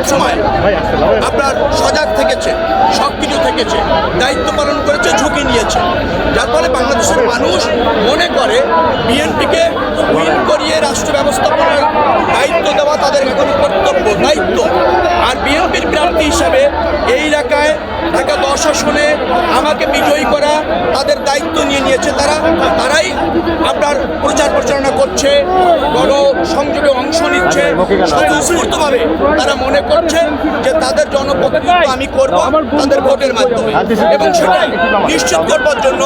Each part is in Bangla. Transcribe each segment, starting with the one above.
সবসময় আপনার সজাগ থেকেছে, সক্রিয় থেকেছে, দায়িত্ব পালন করেছে, ঝুঁকি নিয়েছে, যার ফলে বাংলাদেশের মানুষ মনে করে বিএনপিকে উইন করিয়ে রাষ্ট্র ব্যবস্থাপনার দায়িত্ব দেওয়া তাদের এখন কর্তব্য, দায়িত্ব। আর বিএনপির প্রার্থী হিসাবে এই এলাকায় ঢাকা 10 আসনে আমাকে বিজয়ী করা তাদের দায়িত্ব নিয়ে নিয়েছে। তারাই আপনার প্রচার প্রচারণা করছে, গণসংযোগে অংশ নিচ্ছে, স্বতঃস্ফূর্তভাবে তারা মনে করছে যে তাদের জনপ্রতিনিধিত্ব আমি করব তাদের ভোটের মাধ্যমে, এবং সেটাই নিশ্চিত করবার জন্য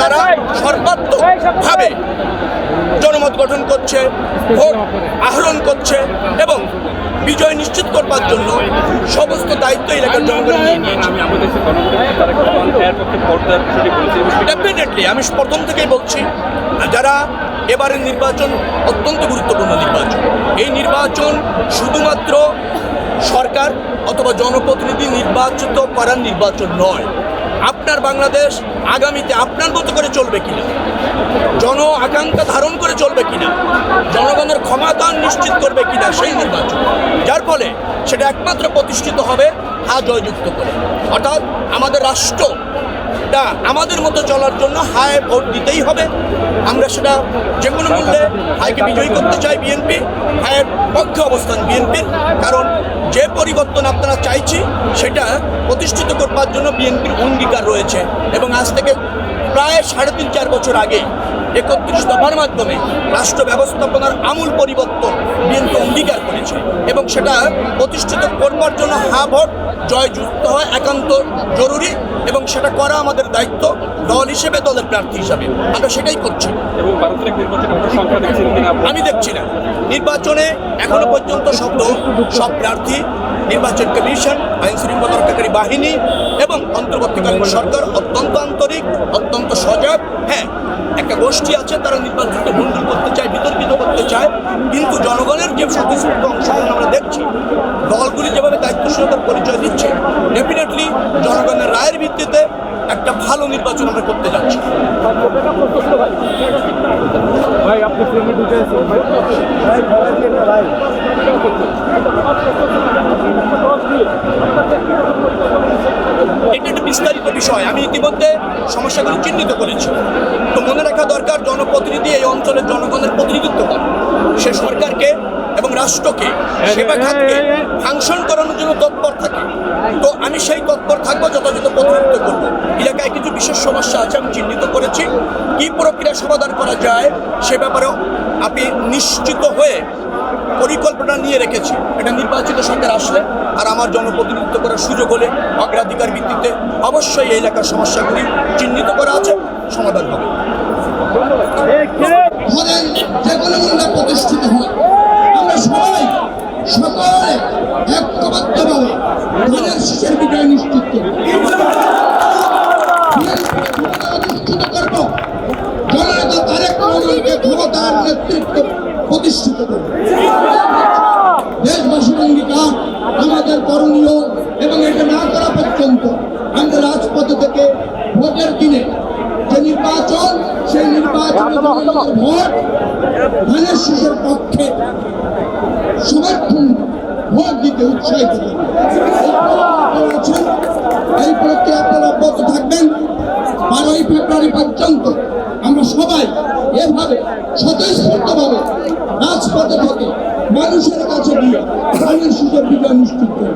তারা সর্বাত্মকভাবে জনমত গঠন করছে, ভোট আহরণ করছে এবং বিজয় নিশ্চিত করবার জন্য সমস্ত দায়িত্ব এলাকার জনগণ নিয়ে নিয়েছে। ডেফিনেটলি আমি প্রথম থেকেই বলছি, যারা এবারের নির্বাচন অত্যন্ত গুরুত্বপূর্ণ নির্বাচন। এই নির্বাচন শুধুমাত্র সরকার অথবা জনপ্রতিনিধি নির্বাচিত করার নির্বাচন নয়। আপনার বাংলাদেশ আগামীতে আপনার মতো করে চলবে কিনা, জন আকাঙ্ক্ষা ধারণ করে চলবে কিনা, জনগণের ক্ষমতা নিশ্চিত করবে কিনা সেই নির্বাচন, যার ফলে সেটা একমাত্র প্রতিষ্ঠিত হবে হা জয়যুক্ত করে। অর্থাৎ আমাদের রাষ্ট্রটা আমাদের মতো চলার জন্য হায় ভোট দিতেই হবে। আমরা সেটা যে কোনো মূল্যে হায়কে বিজয়ী করতে চাই বিএনপি, হায়ের পক্ষে অবস্থান বিএনপির, কারণ যে পরিবর্তন আপনারা চাইছি সেটা প্রতিষ্ঠিত করবার জন্য বিএনপির অঙ্গীকার রয়েছে। এবং আজ থেকে প্রায় 3.5-4 বছর আগে 31 দফার মাধ্যমে রাষ্ট্র ব্যবস্থাপনার আমূল পরিবর্তন বিএনপি অঙ্গীকার করেছে, এবং সেটা প্রতিষ্ঠিত করবার জন্য হা ভোট জয়যুক্ত হয় একান্ত জরুরি, এবং সেটা করা আমাদের দায়িত্ব দল হিসেবে, দলের প্রার্থী হিসাবে আমরা সেটাই করছি। আমি দেখছি না নির্বাচনে এখনো পর্যন্ত সব প্রার্থী, নির্বাচন কমিশন, আইন শৃঙ্খলা রক্ষাকারী বাহিনী এবং অন্তর্বর্তীকালীন সরকার অত্যন্ত আন্তরিক, অত্যন্ত সজাগ। হ্যাঁ, একটা গোষ্ঠী আছে তারা নির্বাচনকে ভণ্ডুল করতে চায়, বিতর্কিত করতে চায়, কিন্তু জনগণের যে স্বতঃস্ফূর্ত অংশগ্রহণ আমরা দেখছি, দলগুলি যেভাবে দায়িত্বশীলতার পরিচয় দিচ্ছে, ডেফিনেটলি জনগণের রায়ের ভিত্তিতে একটা ভালো নির্বাচন আমরা করতে যাচ্ছি। এটা একটা বিস্তারিত বিষয়, আমি ইতিমধ্যে সমস্যাগুলো চিহ্নিত করেছি। তো মনে রাখা দরকার, জনপ্রতিনিধি এই অঞ্চলের জনগণের প্রতিনিধিত্ব করে, সে সরকারকে এবং রাষ্ট্রকে, সেবা খাতকে ফাংশন করানোর জন্য তৎপর থাকে। তো আমি সেই তৎপর থাকবো, যথাযথ প্রতিনিধিত্ব করবো। এলাকায় কিছু বিশেষ সমস্যা আছে, আমি চিহ্নিত করেছি। কী প্রক্রিয়া সমাধান করা যায় সে ব্যাপারেও আমি নিশ্চিত হয়ে পরিকল্পনা নিয়ে রেখেছি। এটা নির্বাচিত সরকার আসলে আর আমার জনপ্রতিনিধিত্ব করার সুযোগ হলে অগ্রাধিকার ভিত্তিতে অবশ্যই এই এলাকার সমস্যাগুলি চিহ্নিত করা আছে, সমাধান হবে। যে কোনো মূল্যে প্রতিষ্ঠিত হয়, আমরা সবাই সকলে ঐক্যবদ্ধভাবে ধানের শীষের বিজয় নিশ্চিত করব, অধিষ্ঠিত করব, জননেতা তারেক রহমানকে ক্ষমতার নেতৃত্ব প্রতিষ্ঠিত করব। দেশবাসীর অঙ্গীকার, আমাদের করণীয়, এবং এটা না করা পর্যন্ত আমরা রাজপথে থেকে ভোটের দিনে যে নির্বাচন, সেই নির্বাচনে ভোট ধানের শীষের পক্ষে সমর্থন ভোট দিতে উৎসাহিত করবেন। এই প্রক্রিয়া আপনারা অব্যাহত থাকবেন। 12ই ফেব্রুয়ারি পর্যন্ত আমরা সবাই এভাবে স্বতঃস্ফূর্তভাবে রাজপথে থেকে মানুষের কাছে গিয়ে ধানের শীষের বিজয় নিশ্চিত করব।